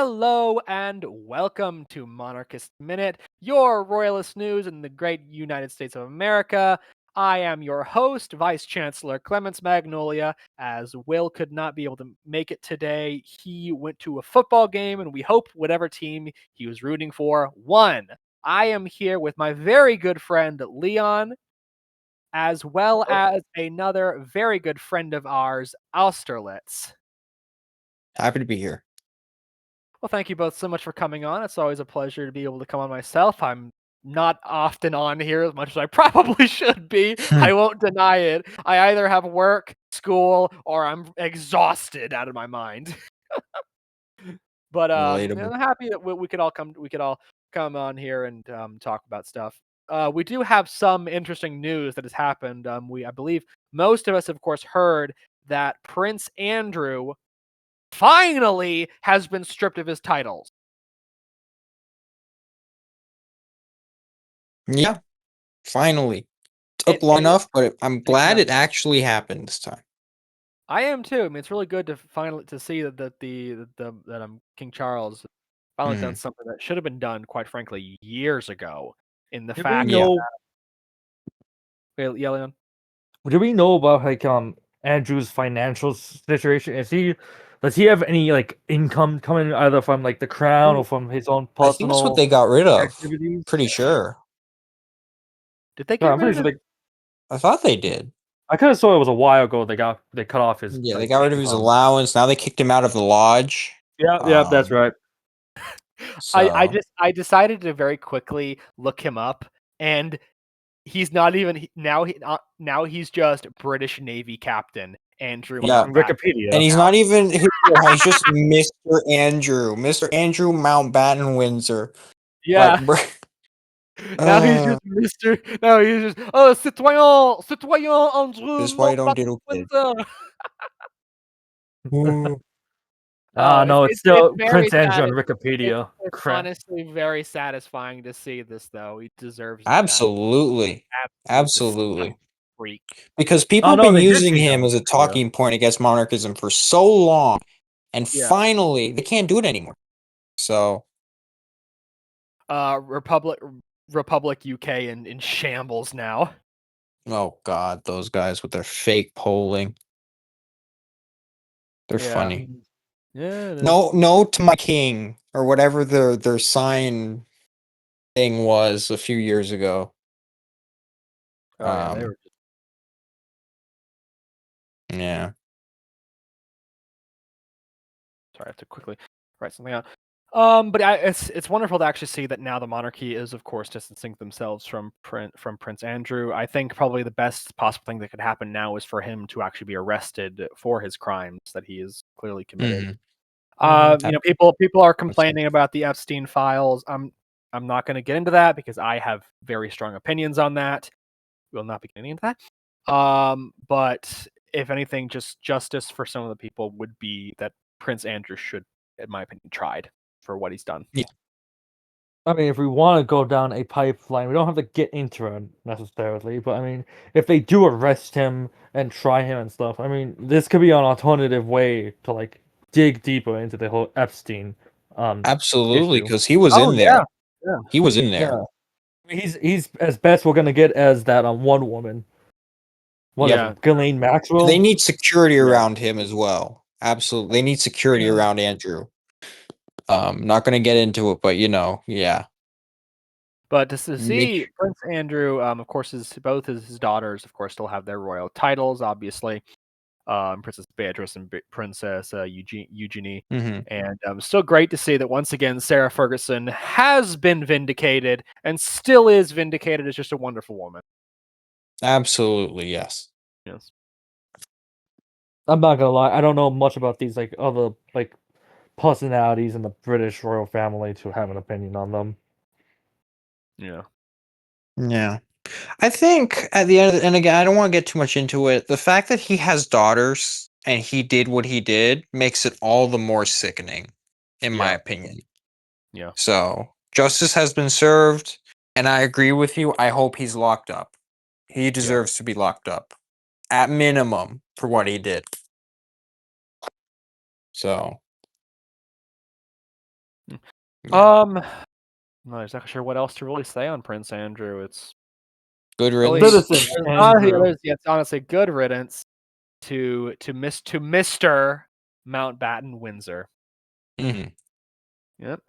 Hello and welcome to Monarchist Minute, your royalist news in the great United States of America. I am your host, Vice Chancellor Clements Magnolia. As Will could not be able to make it today, he went to a football game, and we hope whatever team he was rooting for won. I am here with my very good friend Leon, as well as another very good friend of ours, Austerlitz. Happy to be here. Well, thank you both so much for coming on. It's always a pleasure to be able to come on myself. I'm not often on here as much as I probably should be. I won't deny it. I either have work, school, or I'm exhausted out of my mind. But Relatable. I'm happy that we could all come on here and talk about stuff. We do have some interesting news that has happened. I believe most of us, of course, heard that Prince Andrew finally has been stripped of his titles. Yeah, finally. Took long It enough, but I'm glad Yeah, it actually happened this time. I am too. I mean, it's really good to finally see King Charles finally done Mhm. something that should have been done, quite frankly, years ago. In the Do we fact, Yeah. know? yeah, Leon? Do we know about Andrew's financial situation? Does he have any income coming either from the crown or from his own I think that's what personal they got rid of. activities? Pretty sure. Did they No, get I'm rid pretty of sure his? I thought they did. I kind of saw it was a while ago. They cut off his Yeah, they got rid of his income. allowance. Now they kicked him out of the lodge. Yeah, that's Um, right. so I decided to very quickly look him up, and he's not even now he's just British Navy Captain Andrew yeah, From Mountbatten. and Wikipedia. he's not even he's just Mr. Andrew Mountbatten Windsor. Like, Yeah. Now he's uh, just Mister. Now he's just citoyen Andrew this is why you don't Mountbatten diddle kid. Windsor. Ooh. Oh, No, it's it's still very Prince Andrew sad. on Wikipedia. It's Crap. honestly very satisfying to see this, though. He deserves that. Absolutely. Absolute disgusting Absolutely. freak. Because people Oh have no, been they did using change it on him as a Wikipedia. talking point against monarchism for so long, and Yeah. finally they can't do it anymore. So, Republic UK in shambles now. oh god, those guys with their fake polling. They're Yeah. funny. Yeah, it is. No to my king or whatever their sign thing was a few years ago. Oh yeah, they were. Yeah. Sorry, I have to quickly write something out. But it's wonderful to actually see that now the monarchy is, of course, distancing themselves from Prince Andrew. I think probably the best possible thing that could happen now is for him to actually be arrested for his crimes that he has clearly committed. Mhm. People are That's complaining about the Epstein files. I'm not going to get into that because I have very strong opinions on that. We'll not be getting into that. But if anything, just justice for some of the people would be that Prince Andrew should, in my opinion, tried for what he's done. yeah. I mean, if we want to go down a pipeline, we don't have to get into it necessarily, but I mean, if they do arrest him and try him and stuff, I mean, this could be an alternative way to dig deeper into the whole Epstein Absolutely, issue. because he was Oh in yeah, there. yeah, He was in yeah. there. I mean, he's as best we're gonna get as that on one woman. What is Yep. Yeah, it, Ghislaine They Maxwell? need security yeah. around him as well. Absolutely. They need security Yeah. around Andrew. Not gonna get into it, but yeah. But to Make see Prince Andrew, of course, both his daughters, of course, still have their royal titles, obviously. Princess Beatrice and Princess Eugenie. Mhm. And still great to see that once again Sarah Ferguson has been vindicated and still is vindicated as just a wonderful woman. Absolutely, yes. Yes. I'm not gonna lie, I don't know much about these other personalities in the British royal family to have an opinion on them. Yeah. Yeah. I think at the end and again, I don't wanna get too much into it. The fact that he has daughters and he did what he did makes it all the more sickening, in my Yeah. opinion. Yeah. So, justice has been served, and I agree with you. I hope he's locked up. He Yeah. deserves to be locked up, at minimum, for what he did. So Yeah. I'm not exactly sure what else to really say on Prince Andrew. It's Good really riddance. Citizen honestly, Andrew. it's honestly good riddance to Mr. Mountbatten Windsor. Mhm. Yep.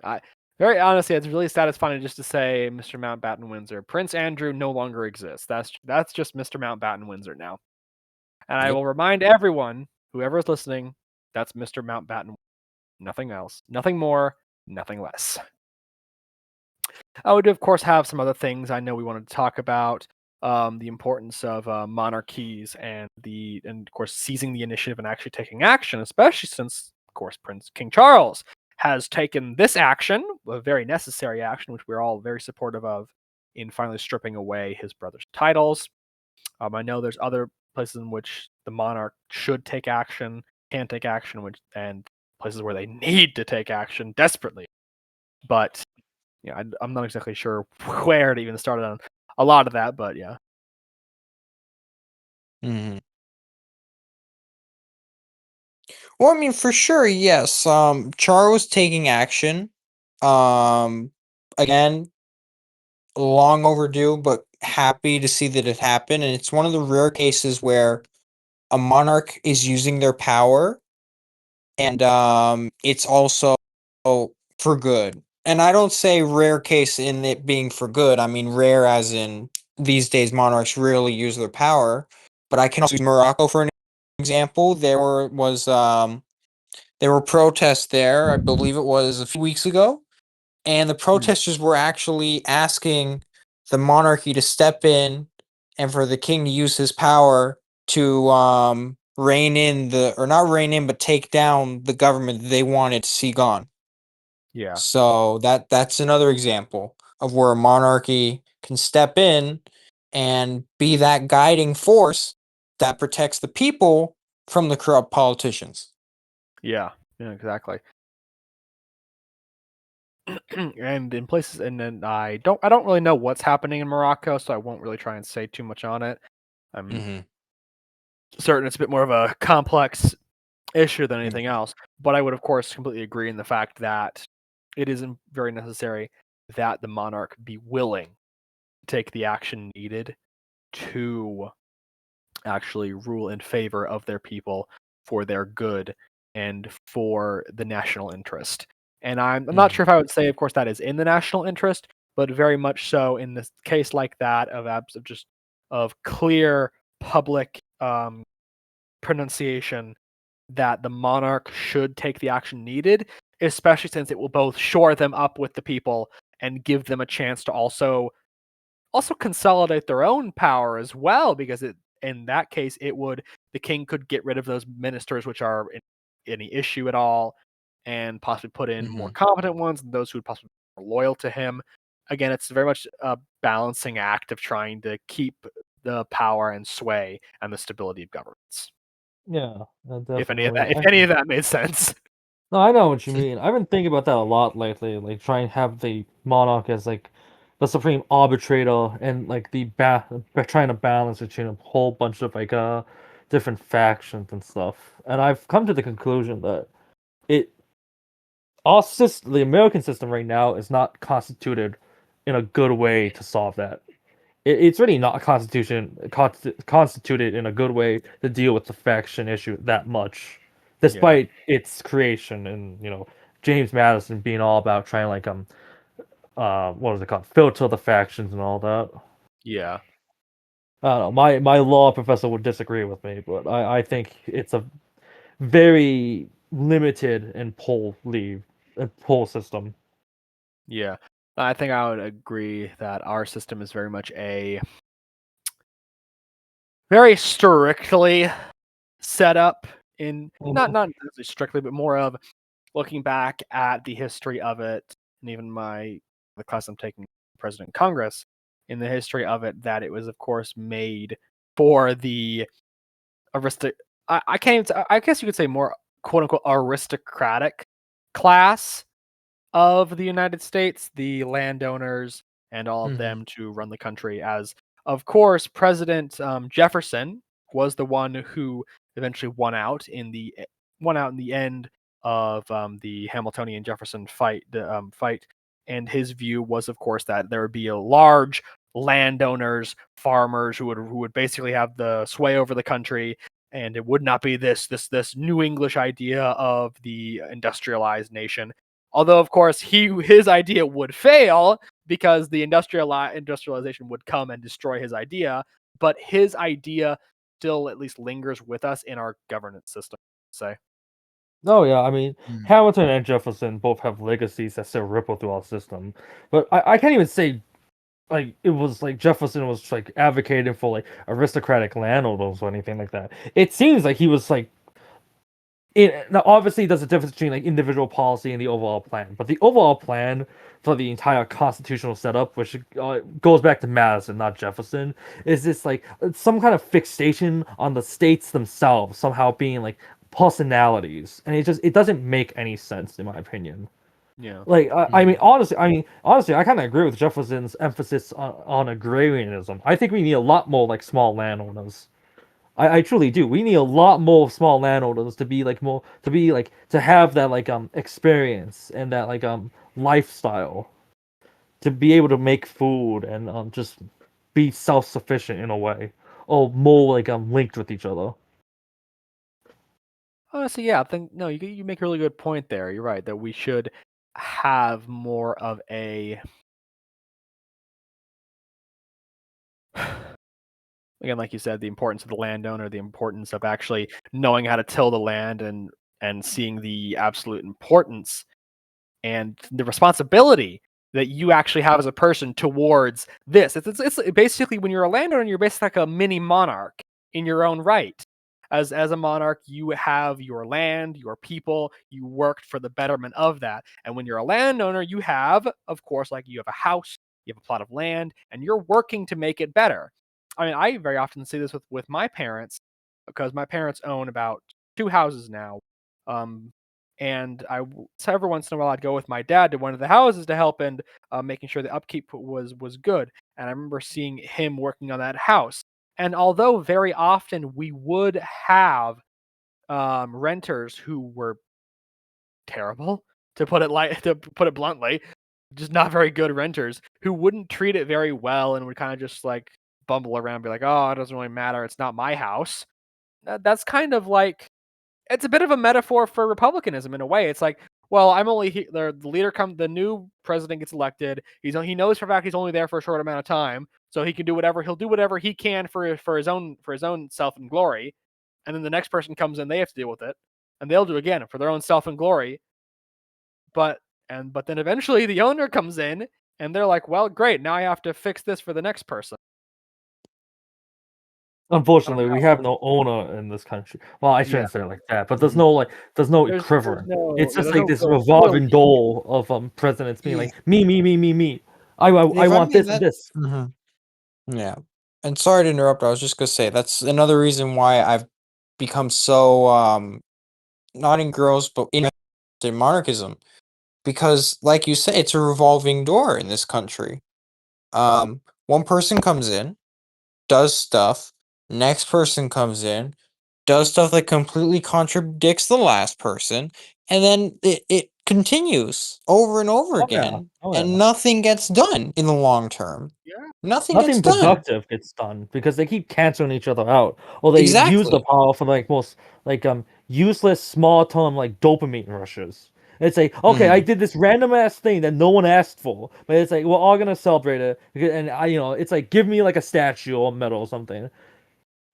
Very honestly, it's really satisfying just to say Mr. Mountbatten Windsor. Prince Andrew no longer exists. That's just Mr. Mountbatten Windsor now. And I Yep. will remind everyone, whoever is listening, that's Mr. Mountbatten. Nothing else. Nothing more. Nothing less. I would, of course, have some other things I know we wanted to talk about. The importance of monarchies and of course seizing the initiative and actually taking action, especially since, of course, Prince King Charles has taken this action, a very necessary action, which we're all very supportive of, in finally stripping away his brother's titles. I know there's other places in which the monarch should take action, can take action, and places where they need to take action desperately. But yeah, I'm not exactly sure where to even start on a lot of that, but yeah. Mhm. Well, I mean, for sure, yes. Charles taking action. Um, Again, long overdue, but happy to see that it happened. And it's one of the rare cases where a monarch is using their power, and it's also for good. And I don't say rare case in it being for good. I mean rare as in these days monarchs rarely use their power. But I can also use Morocco for an example. There were protests there. I believe it was a few weeks ago, and the protesters were actually asking the monarchy to step in and for the king to use his power to rein in the or not rein in but take down the government that they wanted to see gone. Yeah. So that's another example of where a monarchy can step in and be that guiding force that protects the people from the corrupt politicians. Yeah. Yeah, exactly. And in places and then I don't really know what's happening in Morocco, so I won't really try and say too much on it. I'm Hmm. certain it's a bit more of a complex issue than anything Yeah. else, but I would of course completely agree in the fact that it isn't very necessary that the monarch be willing to take the action needed to actually rule in favor of their people for their good and for the national interest. And I'm not Hmm. sure if I would say, of course, that is in the national interest, but very much so in this case like that of just of clear public pronunciation that the monarch should take the action needed, especially since it will both shore them up with the people and give them a chance to also consolidate their own power as well, because in that case the king could get rid of those ministers which are any issue at all, and possibly put in more Hmm. competent ones and those who would possibly be more loyal to him. Again, it's very much a balancing act of trying to keep the power and sway and the stability of governments. Yeah, If any of definitely. that if any of that made sense. No, I know what you mean. I've been thinking about that a lot lately, like trying to have the monarch as like the supreme arbitrator and like trying to balance between a whole bunch of like different factions and stuff. And I've come to the conclusion that it the American system right now is not constituted in a good way to solve that. It's really not constituted in a good way to deal with the faction issue that much, Yeah. despite its creation and James Madison being all about trying like what was it called, filter the factions and all that. Yeah. I don't know. My law professor would disagree with me, but I think it's a very limited and pull system. Yeah. I think I would agree that our system is very much a very strictly set up in Hmm. not necessarily strictly, but more of looking back at the history of it, and even the class I'm taking, President Congress, in the history of it, that it was of course made for the aristic. I can't. I guess you could say more quote unquote aristocratic class of the United States, the landowners and all of Hmm. them to run the country. As of course, President Jefferson was the one who eventually won out in the end of the Hamiltonian Jefferson fight. And his view was, of course, that there would be a large landowners, farmers who would basically have the sway over the country, and it would not be this New English idea of the industrialized nation. Although, of course, his idea would fail because the industrialization would come and destroy his idea. But his idea still at least lingers with us in our governance system. Say, Oh yeah, I mean Mm. Hamilton and Jefferson both have legacies that still ripple through our system. But I can't even say like it was like Jefferson was like advocating for like aristocratic landowners or anything like that. It seems like he was like now obviously there's a difference between like individual policy and the overall plan, but the overall plan for the entire constitutional setup, which goes back to Madison, not Jefferson, is this like some kind of fixation on the states themselves somehow being like personalities, and it doesn't make any sense in my opinion. yeah. Like Mm. honestly, I kind of agree with Jefferson's emphasis on agrarianism. I think we need a lot more like small landowners. I truly do. We need a lot more small landowners to be like more to be like to have that like experience and that like lifestyle to be able to make food and just be self sufficient in a way or more like linked with each other. Honestly, yeah, I think no, you make a really good point there. You're right that we should have more of a again, like you said, the importance of the landowner, the importance of actually knowing how to till the land and seeing the absolute importance and the responsibility that you actually have as a person towards this. It's basically when you're a landowner, you're basically like a mini monarch in your own right. As a monarch, you have your land, your people, you worked for the betterment of that. And when you're a landowner, you have, of course, like you have a house, you have a plot of land, and you're working to make it better. I mean, I very often see this with my parents because my parents own about two houses now. Um, and so every once in a while I'd go with my dad to one of the houses to help and making sure the upkeep was good. And I remember seeing him working on that house. And although very often we would have renters who were terrible, to put it bluntly, just not very good renters who wouldn't treat it very well and would kind of just like bumble around, be like, "Oh, it doesn't really matter. It's not my house." That's kind of like it's a bit of a metaphor for republicanism in a way. It's like, well, I'm only the leader the new president gets elected. He knows for a fact he's only there for a short amount of time, so he'll do whatever he can for his own self and glory. And then the next person comes in, they have to deal with it, and they'll do again for their own self and glory. But then eventually the owner comes in, and they're like, well, great, now I have to fix this for the next person. I don't Unfortunately, we know. have no owner in this country. Well, I Yeah, shouldn't say it like that, but Mhm. there's no there's equivalent. no It's yeah, just there's like no this real revolving door of presidents being Yeah. like me. I If I want may, this and that. this. Mhm. Yeah. And sorry to interrupt. I was just gonna say that's another reason why I've become so not engrossed but interested in monarchism, because like you say, it's a revolving door in this country. One person comes in, does stuff, next person comes in, does stuff that completely contradicts the last person, and then it continues over and over Oh yeah, again, oh and yeah. nothing gets done in the long term. yeah. Nothing gets Nothing done. productive gets done because they keep canceling each other out, or they use the Exactly. power for like most like useless small term like dopamine rushes. It's like okay, I Mhm. did this random ass thing that no one asked for, but it's like we're all gonna celebrate it, and it's like give me like a statue or medal or something.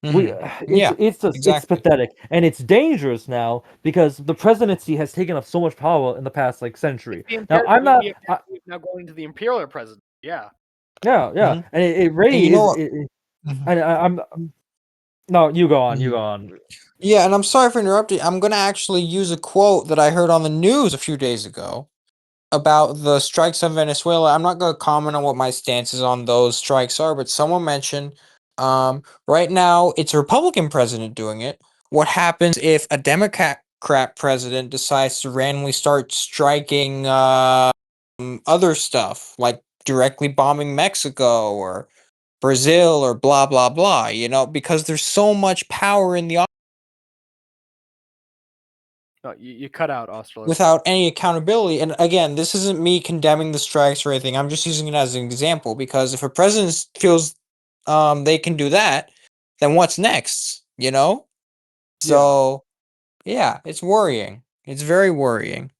We Mhm. Yeah. it's just it's Exactly. pathetic and it's dangerous now because the presidency has taken up so much power in the past like It's century. the Now imperial. I'm not We have now going to the imperial president. Yeah. yeah, Mhm. and it And you really know is what? Mhm. and no, you go on, you Mhm. go on. Yeah, and I'm sorry for interrupting. I'm gonna actually use a quote that I heard on the news a few days ago about the strikes in Venezuela. I'm not going to comment on what my stances on those strikes are, but someone mentioned right now it's a Republican president doing it. What happens if a Democrat president decides to randomly start striking other stuff, like directly bombing Mexico or Brazil or blah blah blah? Because there's so much power in the Oh, you cut out, Osterler. without any accountability. And again, this isn't me condemning the strikes or anything. I'm just using it as an example because if a president feels they can do that, then what's next? You know? So yeah, it's worrying. It's very worrying.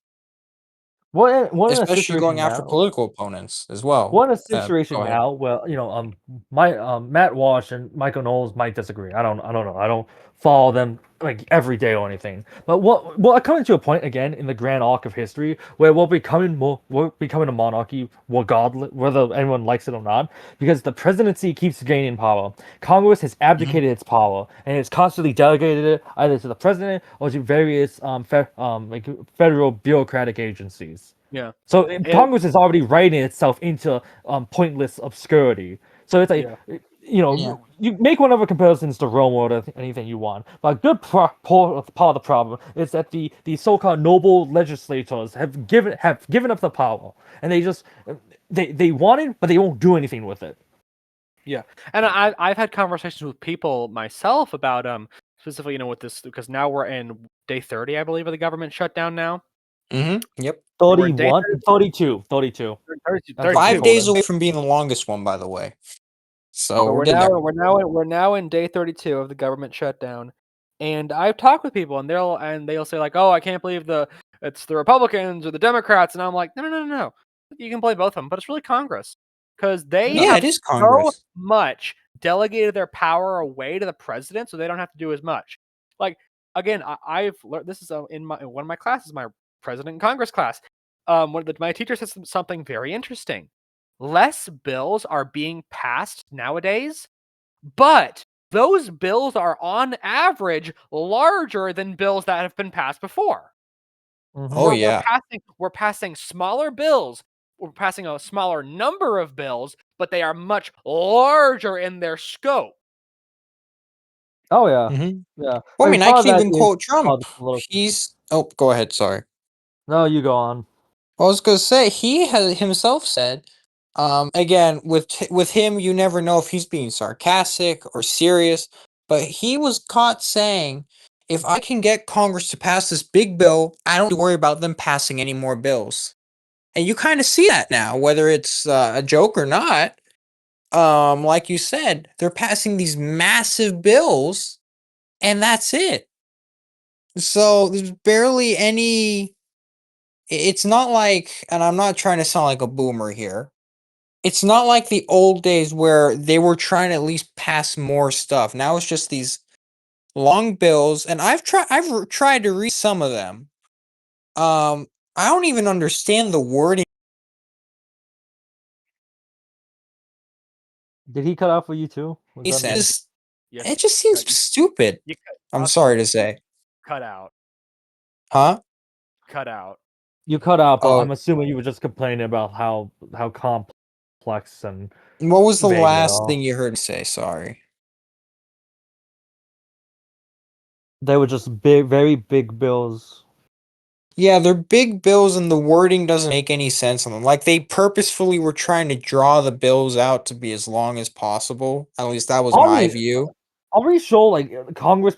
What in a Especially situation going after now? political opponents as well. What in a Go situation ahead. now? Well, Matt Walsh and Michael Knowles might disagree. I don't know. I don't follow them like every day or anything. But what coming to a point again in the grand arc of history where we're becoming a monarchy, regardless whether anyone likes it or not, because the presidency keeps gaining power. Congress has abdicated its power and it's constantly delegated it either to the president or to various like federal bureaucratic agencies. Yeah. So It, Congress is already writing itself into pointless obscurity. So it's like yeah. Yeah. you make whatever comparisons to Rome or to anything you want, but a good part of the problem is that the so-called noble legislators have given up the power, and they just they want it, but they won't do anything with it. Yeah, and I've had conversations with people myself about specifically with this because now we're in day 30, I believe, of the government shutdown now. Yep. We're in day 31, 32, 32. 32, That's what they 5 told 32. days him. away from being the longest one, by the way. So But we're getting there. we're now in day 32 of the government shutdown, and I've talked with people, and they'll say like, "Oh, I can't believe it's the Republicans or the Democrats," and I'm like, "No, no, no, no, no. You can blame both of them, but it's really Congress because they Yeah. Yeah, have it is so Congress. much delegated their power away to the president, so they don't have to do as much." Like again, I've learned this is in one of my classes, my president and Congress class. My teacher said something very interesting. Less bills are being passed nowadays, but those bills are on average larger than bills that have been passed before. Mhm. Oh We're yeah. passing smaller bills. We're passing a smaller number of bills, but they are much larger in their scope. Oh yeah, hmm yeah. Well, I I mean, mean, I part of can that even is quote Trump. the political. He's. Oh, go ahead. Sorry. No, you go on. I was gonna say he has himself said, again with him, you never know if he's being sarcastic or serious. But he was caught saying, "If I can get Congress to pass this big bill, I don't have to worry about them passing any more bills." And you kind of see that now, whether it's a joke or not. Like you said, they're passing these massive bills, and that's it. So there's barely any. It's not like, and I'm not trying to sound like a boomer here. It's not like the old days where they were trying to at least pass more stuff. Now it's just these long bills, and I've tried to read some of them. I don't even understand the wording Did he cut out for you too? Was he that me? says. Yes, It just seems you, stupid. you I'm Osterler, sorry to say. cut out, Huh? cut out. You cut out, but Oh, I'm assuming you were just complaining about how complex and what was the vague they last are. thing you heard me say? Sorry. They were just big, very big bills. Yeah, they're big bills and the wording doesn't make any sense on them. Like they purposefully were trying to draw the bills out to be as long as possible. At least that was I my mean, view. are we sure like the Congress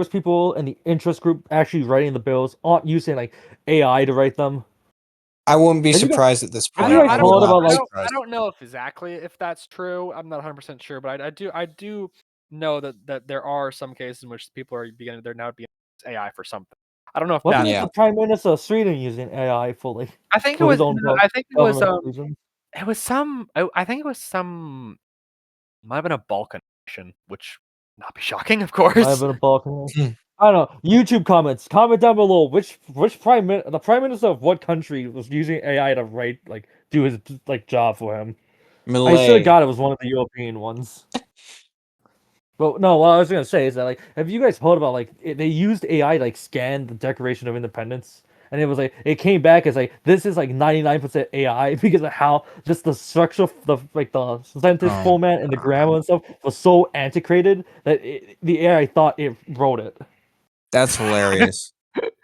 people and the interest group actually writing the bills aren't using like AI to write them? I wouldn't be Have you guys surprised at this have I you point. don't guys I I would don't heard know not about be I like don't I surprised. don't know exactly if that's true. I'm not 100% sure, but I do know that there are some cases in which people are beginning they're now being AI for something. I don't know if wasn't that's it Yeah. the Prime Minister of Sweden using AI fully I think it for his was own no, I think government reasons? it was some I think it was some might have been a Balkan nation, which not be shocking, of Might have course. been a Balkan. Hmm. I don't know. YouTube comments. Comment down below which the prime minister of what country was using AI to write like do his like job for him. I swear to Malay. God it was one of the European ones. But no, what I was gonna say is that like, have you guys heard about like they used AI to like scan the Declaration of Independence, and it was like it came back as like this is like 99% AI because of how just the structure, the sentence Oh, format and the God. grammar and stuff was so antiquated that the AI thought it wrote it. That's hilarious.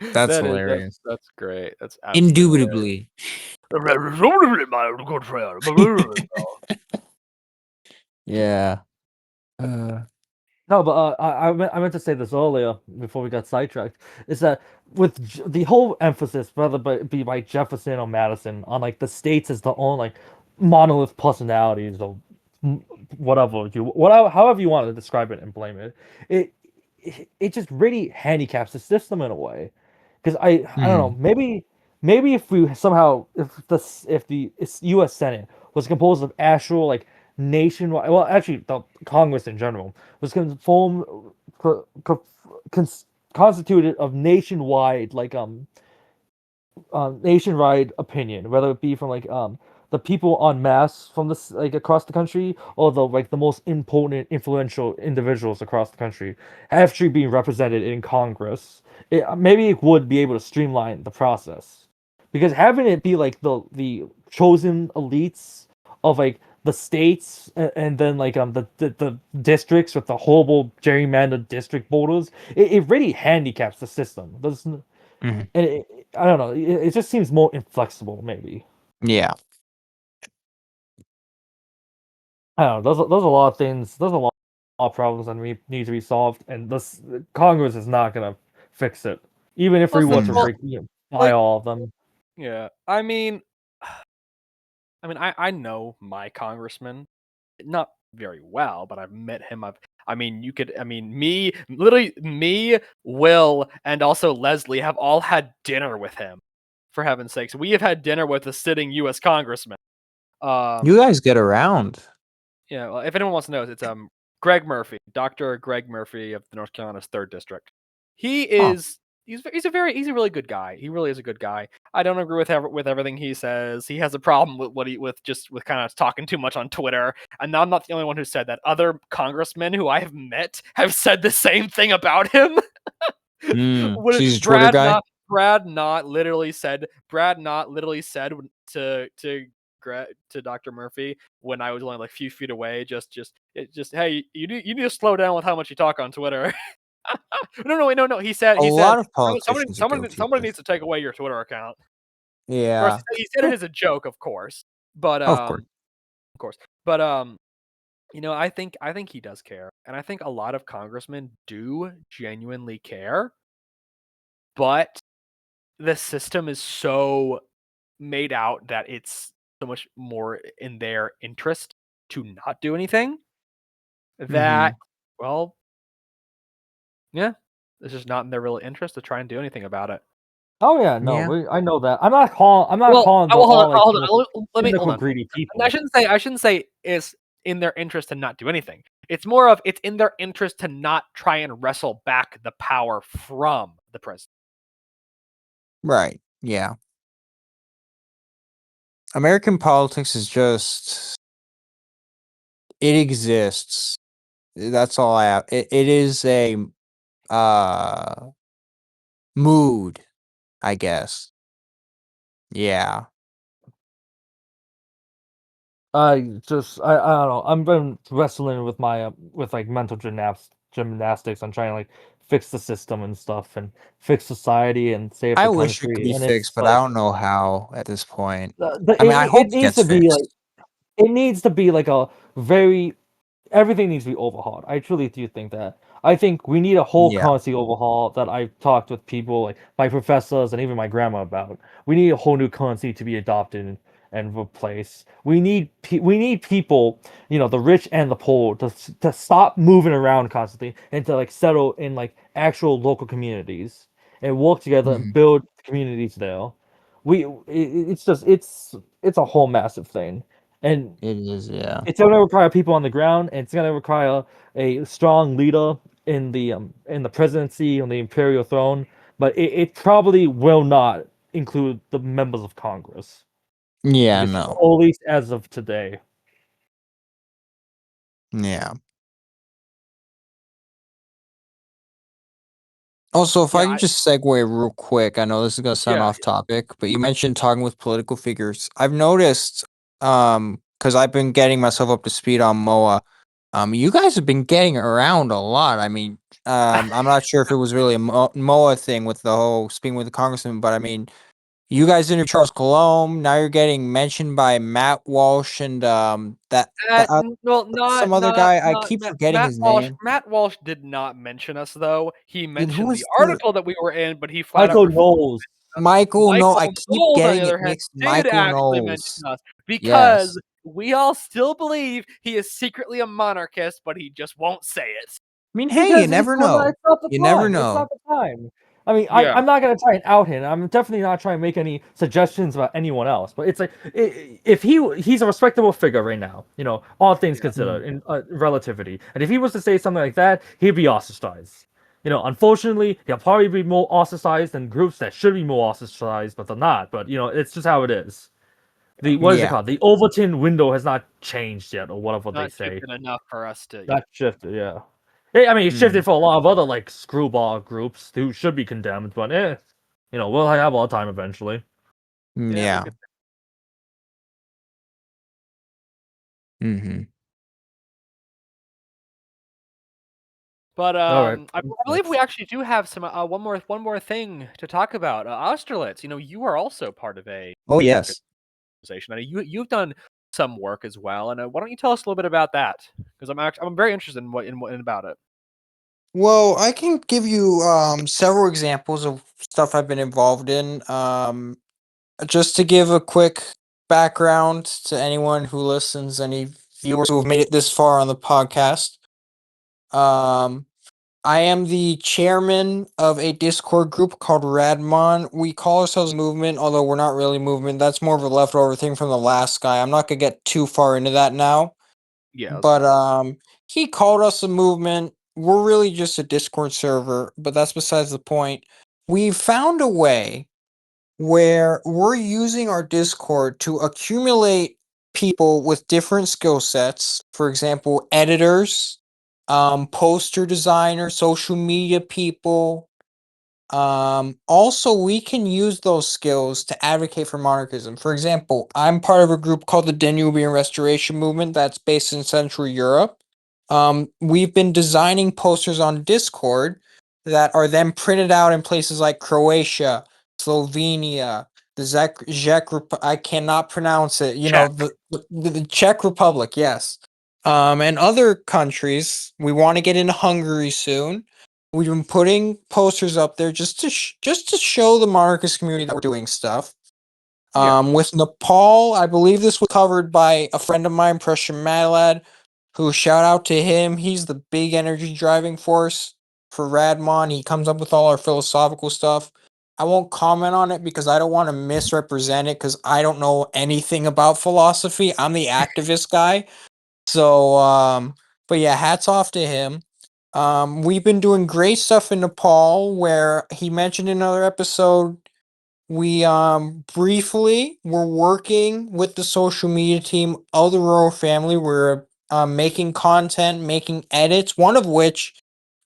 That's That is hilarious. that's great. That's absolutely Indubitably. hilarious. My good friend. Yeah. No, but I meant to say this earlier before we got sidetracked. Is that the whole emphasis, whether it be by Jefferson or Madison, on like the states as the own like monolith personalities or however you want to describe it and blame it, it it just really handicaps the system in a way. Because I don't know, Mhm. maybe if we somehow if the U.S. Senate was composed of actual like nationwide, well, actually the Congress in general was conformed co- co- cons- constituted of nationwide nationwide opinion, whether it be from the people en masse from this like across the country, or the most important influential individuals across the country actually being represented in Congress. Maybe it would be able to streamline the process, because having it be like the chosen elites of like the states, and then the districts with the horrible gerrymandered district borders, it really handicaps the system, doesn't? Mhm. And I don't know. It just seems more inflexible, maybe. Yeah. I don't know. There's a lot of things. There's a lot of problems that need to be solved, and this Congress is not gonna fix it, even if Well, we it's not, were to Mhm. well, buy like, all of them. yeah. I know my congressman, not very well, but I've met him. Literally, me, Will, and also Leslie have all had dinner with him. For heaven's sakes, we have had dinner with a sitting U.S. congressman. You Um, guys get around. yeah. Well, if anyone wants to know, it's Greg Murphy, Doctor Greg Murphy of the North Carolina's third district. He Huh. is he's a really good guy. He really is a good guy. I don't agree with everything he says. He has a problem with with kind of talking too much on Twitter. And I'm not the only one who said that. Other congressmen who I have met have said the same thing about him. So What he's a Twitter guy? Brad Knott literally said to Dr. Murphy when I was only like a few feet away, hey, you need to slow down with how much you talk on Twitter. No. A He said lot of politicians are guilty of somebody this. needs to take away your Twitter account. Of course, Yeah. he said it as a joke, of course, but Of course. of course, but I think he does care, and I think a lot of congressmen do genuinely care, but the system is so made out that it's so much more in their interest to not do anything that, Mhm. well, yeah, it's just not in their real interest to try and do anything about it. Oh yeah, no, Yeah. I know that. I'm not calling I them will hold on. all like Hold the most on. Let me hold cynical, on. greedy I people. shouldn't say it's in their interest to not do anything. It's more of it's in their interest to not try and wrestle back the power from the president. Right. Yeah. American politics is just it exists. That's all I have. It is a uh mood, I guess. Yeah. I don't know. I've been wrestling with my with like mental gymnastics. I'm trying to like fix the system and stuff, and fix society and save I the wish it could country. be And fixed, it's but I like don't know how at this point. I mean, I it hope it needs gets to be like fixed. it needs to be like a very everything needs to be overhauled. I truly do think that. I think we need a whole Yeah. currency overhaul that I've talked with people like my professors and even my grandma about. We need a whole new currency to be adopted and replaced. We need people, the rich and the poor, to stop moving around constantly and to like settle in like actual local communities and work together and Mhm. build communities there. It's just it's a whole massive thing. And It is, yeah. it's gonna require people on the ground, and it's gonna require a strong leader in the presidency on the imperial throne. But it probably will not include the members of Congress, Yeah, because no. at least as of today. Yeah. Also, if Yeah, I could just segue real quick, I know this is gonna sound yeah, off topic, but you mentioned talking with political figures. I've noticed, because I've been getting myself up to speed on MOA. You guys have been getting around a lot. I mean, I'm not sure if it was really a MOA thing with the whole speaking with the congressman, but I mean, You guys interviewed Charles Colomb. Now you're getting mentioned by Matt Walsh and Well, some not other not guy. I not keep forgetting Matt his Walsh. name. Matt Walsh did not mention us though. He Dude, who mentioned the was the article that we were in, but he flat out Michael refused Knowles. us. Michael? No, I Michael keep Knowles, on the getting other it hand, mixed. did Michael actually mention Knowles. us because Yes. we all still believe he is secretly a monarchist, but he just won't say it. I mean, hey, you Because never know. it's not the You never time. It's not know. the time. I mean, Yeah. I'm not gonna try and out him. I'm definitely not trying to make any suggestions about anyone else. But it's like if he's a respectable figure right now, all things Yeah. considered in relativity. And if he was to say something like that, he'd be ostracized. Unfortunately, he'll probably be more ostracized than groups that should be more ostracized, but they're not. But it's just how it is. The what is it Yeah. called? The Overton window has not changed yet, or whatever they Not say. shifted enough for us to. That shifted, yeah. I mean, it Mhm. shifted for a lot of other like screwball groups who should be condemned, but we'll have our time eventually. Yeah, we Yeah. could. Mhm. But All right. I believe we actually do have some one more thing to talk about. Austerlitz, you are also part of a Oh monarchist yes. organization. You've done some work as well, and why don't you tell us a little bit about that? Because I'm very interested in what about it. Well, I can give you several examples of stuff I've been involved in. Just to give a quick background to anyone who listens, any viewers who have made it this far on the podcast. Um, I am the chairman of a Discord group called Radmon. We call ourselves a movement, although we're not really a movement. That's more of a leftover thing from the last guy. I'm not gonna get too far into that now. Yeah, that's But fine. he called us a movement. We're really just a Discord server, but that's besides the point. We found a way where we're using our Discord to accumulate people with different skill sets. For example, editors, poster designers, social media people. Also, we can use those skills to advocate for monarchism. For example, I'm part of a group called the Danubian Restoration Movement that's based in Central Europe. We've been designing posters on Discord that are then printed out in places like Croatia, Slovenia, the I cannot pronounce it. Check. The Czech Republic, yes. And other countries. We want to get into Hungary soon. We've been putting posters up there just to show the monarchist community that we're doing stuff. Yeah. With Nepal, I believe this was covered by a friend of mine, Pressure Madlad, who shout out to him. He's the big energy driving force for Radmon. He comes up with all our philosophical stuff. I won't comment on it because I don't want to misrepresent it because I don't know anything about philosophy. I'm the activist guy. So, but yeah, hats off to him. We've been doing great stuff in Nepal where he mentioned in another episode we briefly were working with the social media team of the royal family. We're making content, making edits, one of which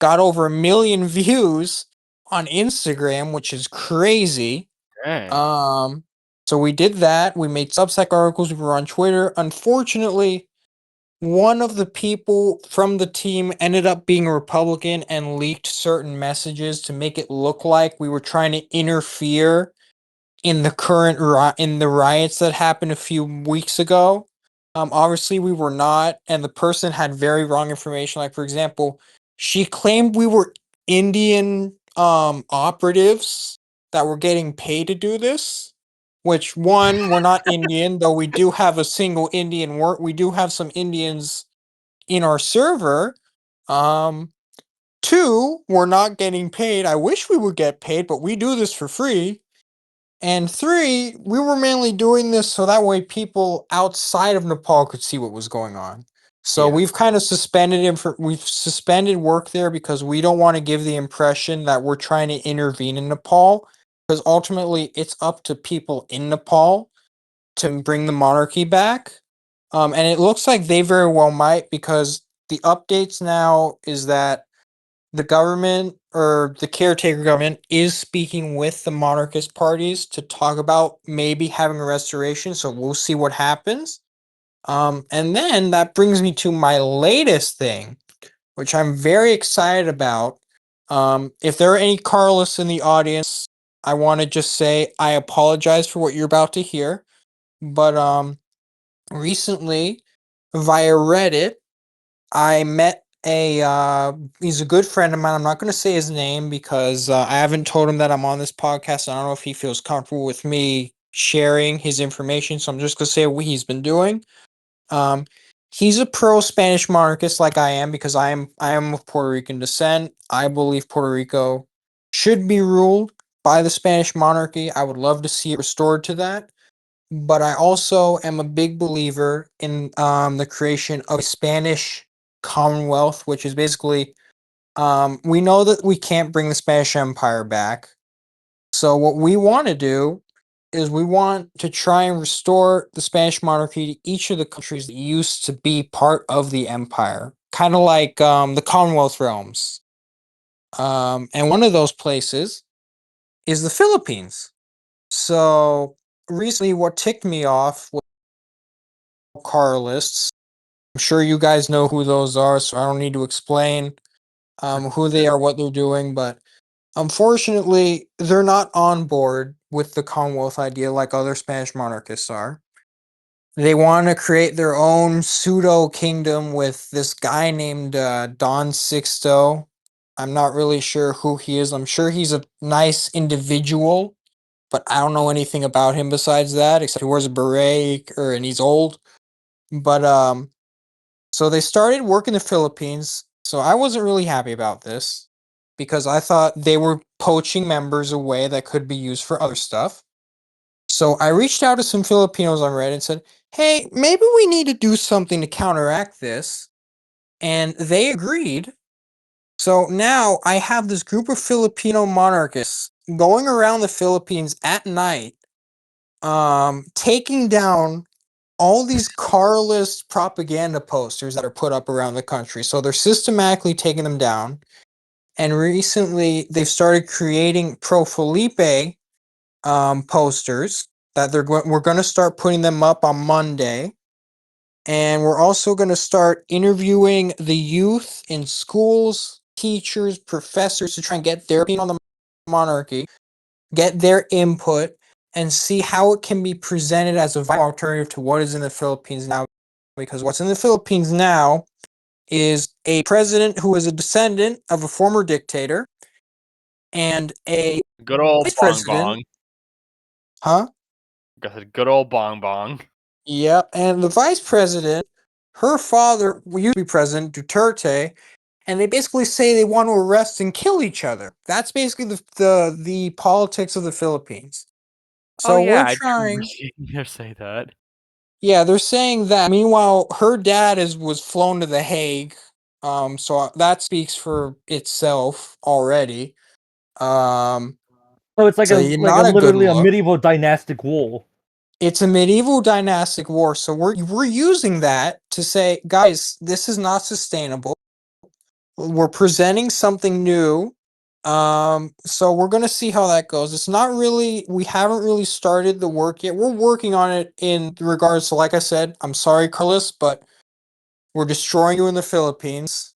got over 1 million views on Instagram, which is crazy. Dang. Um so we did that. We made Substack articles, we were on Twitter. Unfortunately, one of the people from the team ended up being a Republican and leaked certain messages to make it look like we were trying to interfere in the current in the riots that happened a few weeks ago. Obviously we were not, and the person had very wrong information. Like for example, she claimed we were Indian operatives that were getting paid to do this. Which one, we're not Indian, though we do have a single Indian work. We do have some Indians in our server. Um, Two, we're not getting paid. I wish we would get paid, but we do this for free. And three, we were mainly doing this so that way people outside of Nepal could see what was going on. So Yeah. we've kind of we've suspended work there because we don't want to give the impression that we're trying to intervene in Nepal because ultimately it's up to people in Nepal to bring the monarchy back. And it looks like they very well might because the updates now is that the government or the caretaker government is speaking with the monarchist parties to talk about maybe having a restoration. So we'll see what happens. And then that brings me to my latest thing, which I'm very excited about. If there are any Carlists in the audience, I want to just say I apologize for what you're about to hear. But recently via Reddit, I met he's a good friend of mine. I'm not going to say his name because I haven't told him that I'm on this podcast. I don't know if he feels comfortable with me sharing his information, so I'm just going to say what he's been doing. Um, he's a pro Spanish monarchist like I am because I am of Puerto Rican descent. I believe Puerto Rico should be ruled by the Spanish monarchy. I would love to see it restored to that. But I also am a big believer in the creation of a Spanish Commonwealth, which is basically we know that we can't bring the Spanish Empire back. So what we want to do is we want to try and restore the Spanish monarchy to each of the countries that used to be part of the empire, kind of like the Commonwealth realms. And one of those places is the Philippines. So recently, what ticked me off was car lists. I'm sure you guys know who those are, so I don't need to explain who they are, what they're doing, but unfortunately, they're not on board with the Commonwealth idea like other Spanish monarchists are. They want to create their own pseudo kingdom with this guy named Don Sixto. I'm not really sure who he is. I'm sure he's a nice individual, but I don't know anything about him besides that, except he wears a beret and he's old. But so they started work in the Philippines. So I wasn't really happy about this because I thought they were poaching members away that could be used for other stuff. So I reached out to some Filipinos on Reddit and said, "Hey, maybe we need to do something to counteract this." And they agreed. So now I have this group of Filipino monarchists going around the Philippines at night, taking down all these carless propaganda posters that are put up around the country. So they're systematically taking them down. And recently they've started creating pro Felipe posters that we're going to start putting them up on Monday. And we're also going to start interviewing the youth in schools, teachers, professors to try and get their opinion on the monarchy, get their input, and see how it can be presented as a viable alternative to what is in the Philippines now. Because what's in the Philippines now is a president who is a descendant of a former dictator and a Good old vice bong president. bong. Huh? Good old bong bong. Yep. And the vice president, her father used to be President Duterte, and they basically say they want to arrest and kill each other. That's basically the politics of the Philippines. Oh So yeah, we're I do remember trying. seeing you say that. Yeah, they're saying that. Meanwhile, her dad was flown to The Hague. So that speaks for itself already. Um, So it's so not a good literally a look. medieval dynastic war. It's a medieval dynastic war, so we're using that to say, guys, this is not sustainable. We're presenting something new. So we're gonna see how that goes. It's not really we haven't really started the work yet. We're working on it in regards to, like I said, I'm sorry, Carlos, but we're destroying you in the Philippines.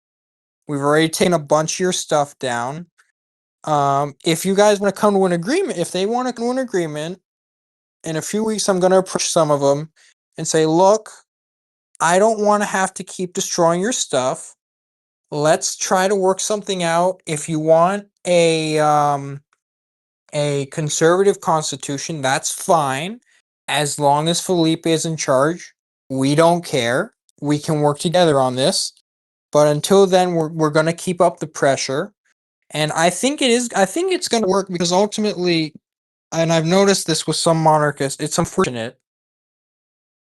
We've already taken a bunch of your stuff down. If you guys want to come to an agreement, if they want to come to an agreement, in a few weeks, I'm going to approach some of them and say, look, I don't want to have to keep destroying your stuff. Let's try to work something out. If you want a conservative constitution, that's fine. As long as Felipe is in charge, we don't care. We can work together on this. But until then, we're going to keep up the pressure. And I think it is. I think it's going to work because ultimately, and I've noticed this with some monarchists, it's unfortunate.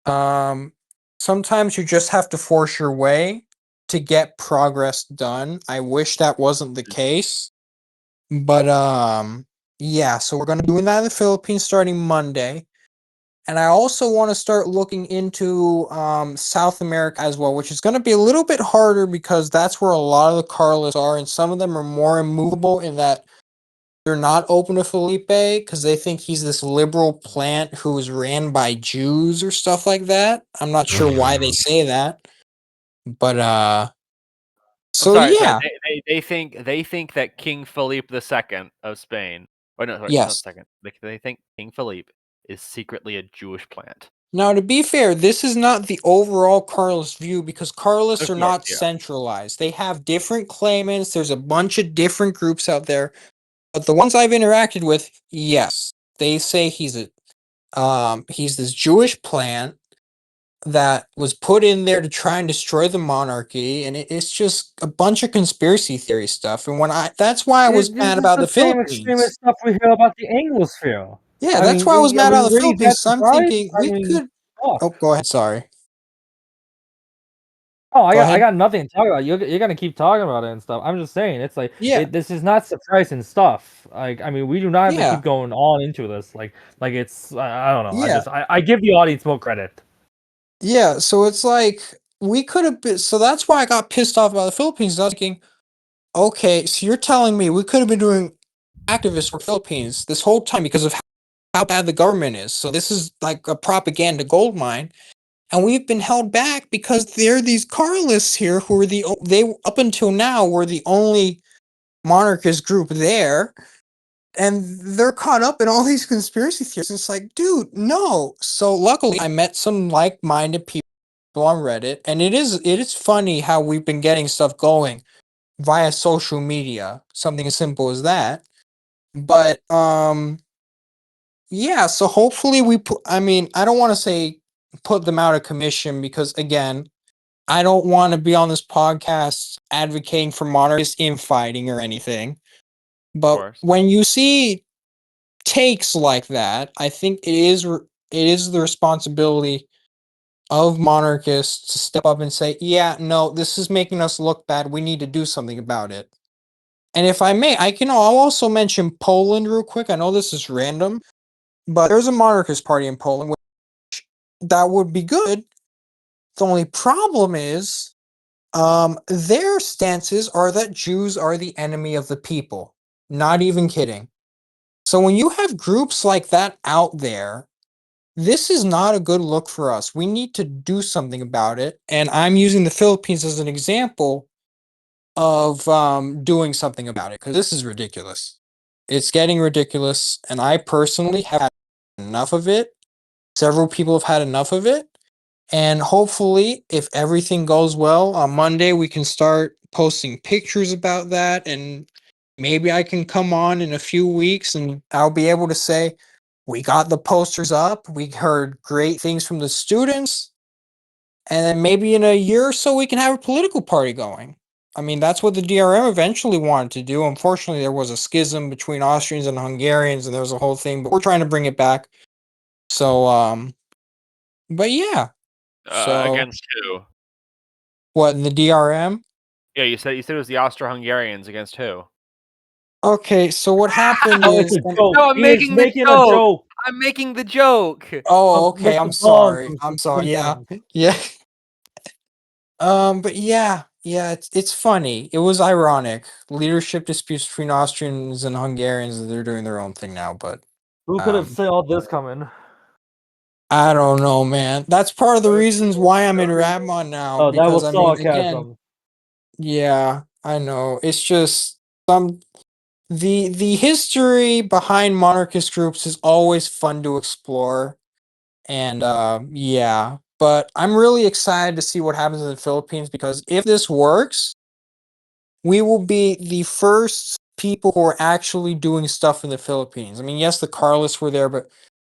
Um, Sometimes you just have to force your way to get progress done. I wish that wasn't the case, but yeah. So we're gonna be doing that in the Philippines starting Monday. And I also want to start looking into South America as well, which is going to be a little bit harder because that's where a lot of the Carlos are, and some of them are more immovable in that they're not open to Felipe because they think he's this liberal plant who is ran by Jews or stuff like that. I'm not sure why they say that, but I'm so sorry. yeah, They think that King Philippe II of Spain, Oh no, sorry, Yes. second. They think King Philippe is secretly a Jewish plant. Now, to be fair, this is not the overall Carlist view because Carlists Of are course, not yeah. centralized. They have different claimants. There's a bunch of different groups out there. But the ones I've interacted with, yes, they say he's this Jewish plant that was put in there to try and destroy the monarchy, and it's just a bunch of conspiracy theory stuff. And that's why I was This mad is about the the same extremist Philippines. stuff we hear about the Anglosphere. Yeah, I that's mean, why I was are mad we about the really that Philippines. So I'm surprised? thinking I we mean, could. fuck. Oh, go ahead. Sorry. Oh, I Go got ahead. nothing to talk about. You're gonna keep talking about it and stuff. I'm just saying, it's like Yeah. this is not surprising stuff. Like, I mean, we do not have to Yeah. keep going on into this. Like it's I don't know. Yeah. I give the audience more credit. Yeah. So it's like we could have been. So that's why I got pissed off about the Philippines. I was thinking, okay, so you're telling me we could have been doing activist work Philippines this whole time because of how bad the government is. So this is like a propaganda goldmine. And we've been held back because there are these Carlists here who are they up until now were the only monarchist group there, and they're caught up in all these conspiracy theories. It's like, dude, no. So luckily, I met some like-minded people on Reddit, and it is funny how we've been getting stuff going via social media, something as simple as that. But yeah, so hopefully we put. I mean, I don't want to say put them out of commission because again, I don't want to be on this podcast advocating for monarchist infighting or anything. Of But course. when you see takes like that, I think it is the responsibility of monarchists to step up and say, "Yeah, no, this is making us look bad. We need to do something about it." And if I may, I'll also mention Poland real quick. I know this is random, but there's a monarchist party in Poland, which that would be good. The only problem is their stances are that Jews are the enemy of the people. Not even kidding. So when you have groups like that out there, this is not a good look for us. We need to do something about it. And I'm using the Philippines as an example of doing something about it because this is ridiculous. It's getting ridiculous. And I personally have had enough of it. Several people have had enough of it. And hopefully, if everything goes well, on Monday we can start posting pictures about that. And maybe I can come on in a few weeks and I'll be able to say, we got the posters up, we heard great things from the students, and then maybe in a year or so we can have a political party going. I mean, that's what the DRM eventually wanted to do. Unfortunately, there was a schism between Austrians and Hungarians, and there was a whole thing, but we're trying to bring it back. So, but yeah. So, Against who? what in the DRM? Yeah, you said it was the Austro-Hungarians against who? Okay, so what happened Oh, it's is, a joke. No, I'm He is making the making a joke. joke I'm making the joke. oh, of okay, Mr. I'm Bond sorry. from I'm sorry. Yeah. Simpsons. Yeah. But yeah, it's funny. It was ironic. Leadership disputes between Austrians and Hungarians, they're doing their own thing now, but Who could have um saw this coming? I don't know, man. That's part of the reasons why I'm in Rabmon now Oh, that because was I mean, again, sarcasm. yeah, I know. It's just some the history behind monarchist groups is always fun to explore. And yeah, but I'm really excited to see what happens in the Philippines because if this works, we will be the first people who are actually doing stuff in the Philippines. I mean, yes, the Carlists were there, but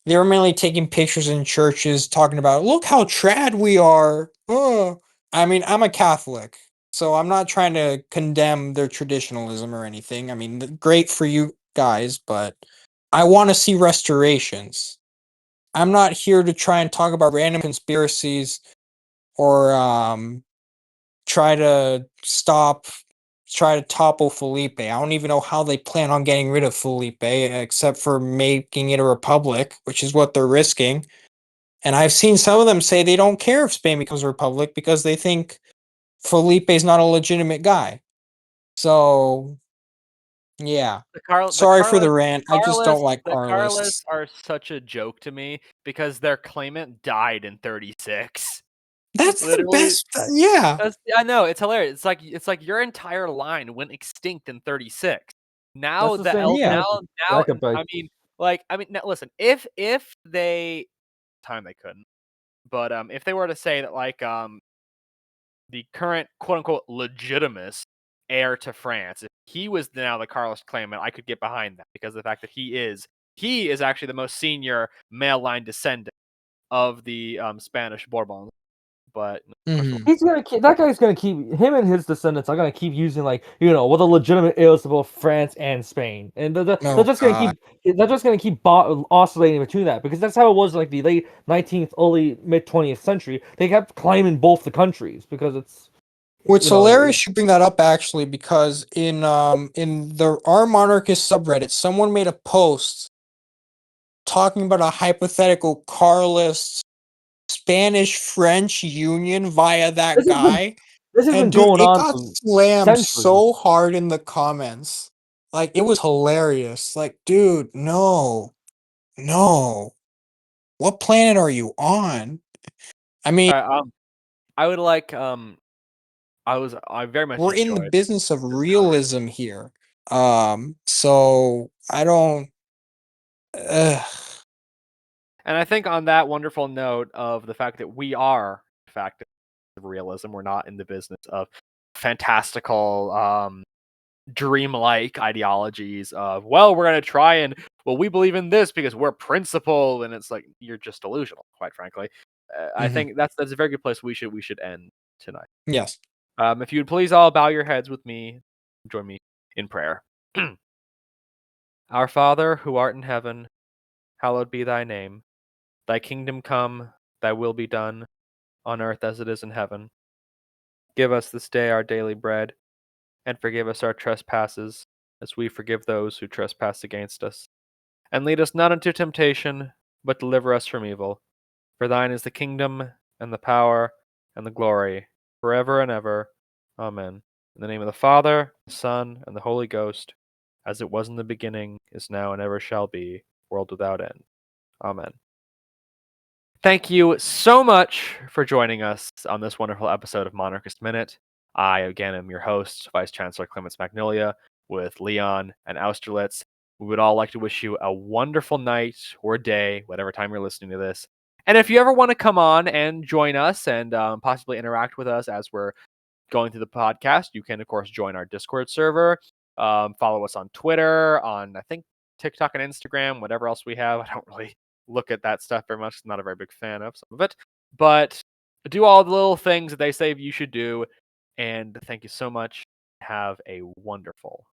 they were mainly taking pictures in churches, talking about, look how trad we are. Oh. I mean, I'm a Catholic, so I'm not trying to condemn their traditionalism or anything. I mean, great for you guys, but I want to see restorations. I'm not here to try and talk about random conspiracies or try to try to topple Felipe. I don't even know how they plan on getting rid of Felipe except for making it a republic, which is what they're risking. And I've seen some of them say they don't care if Spain becomes a republic because they think Felipe's not a legitimate guy. So, yeah. The Carl, the Sorry for the Carlos, rant. I just don't like the Carlists Carlists. are such a joke to me because their claimant died in 36. That's the Literally, best. Yeah. I know it's hilarious. It's like your entire line went extinct in 36. Now the the same El Yeah. thing. now I could beg. now listen, if they time they couldn't, but if they were to say that like the current quote unquote legitimate heir to France, if he was now the Carlos claimant, I could get behind that because of the fact that he is actually the most senior male line descendant of the Spanish Bourbons. But of course, Mhm. He's gonna keep that guy's gonna keep him and his descendants are gonna keep using like what the legitimate heirs to both France and Spain, and they're Oh just gonna god. keep oscillating between that because that's how it was like the late 19th, early mid 20th century. They kept claiming both the countries because it's What's you know hilarious you bring that up actually because in the our monarchist subreddit, someone made a post talking about a hypothetical Carlist Spanish-French union via that this has been guy. this has And been dude, going it on got for slammed centuries. so hard in the comments. Like it was hilarious. Like, dude, no. No. What planet are you on? I mean, all right, I would like I very much we're in the enjoyed business of this conversation. realism here. So I don't ugh. And I think on that wonderful note of the fact that we are, in fact, of realism, we're not in the business of fantastical, dreamlike ideologies of, well, we're going to try and, well, we believe in this because we're principled. And it's like, you're just delusional, quite frankly. I Mhm. think that's a very good place we should end tonight. Yes. If you would please all bow your heads with me, join me in prayer. Our Father, who art in heaven, hallowed be thy name. Thy kingdom come, thy will be done, on earth as it is in heaven. Give us this day our daily bread, and forgive us our trespasses, as we forgive those who trespass against us. And lead us not into temptation, but deliver us from evil. For thine is the kingdom, and the power, and the glory, forever and ever. Amen. In the name of the Father, the Son, and the Holy Ghost, as it was in the beginning, is now, and ever shall be, world without end. Amen. Thank you so much for joining us on this wonderful episode of Monarchist Minute. I, again, am your host, Vice Chancellor Clements Magnolia, with Leon and Austerlitz. We would all like to wish you a wonderful night or day, whatever time you're listening to this. And if you ever want to come on and join us and possibly interact with us as we're going through the podcast, you can, of course, join our Discord server. Follow us on Twitter, on, I think, TikTok and Instagram, whatever else we have. I don't really look at that stuff very much. I'm not a very big fan of some of it. But do all the little things that they say you should do. And thank you so much. Have a wonderful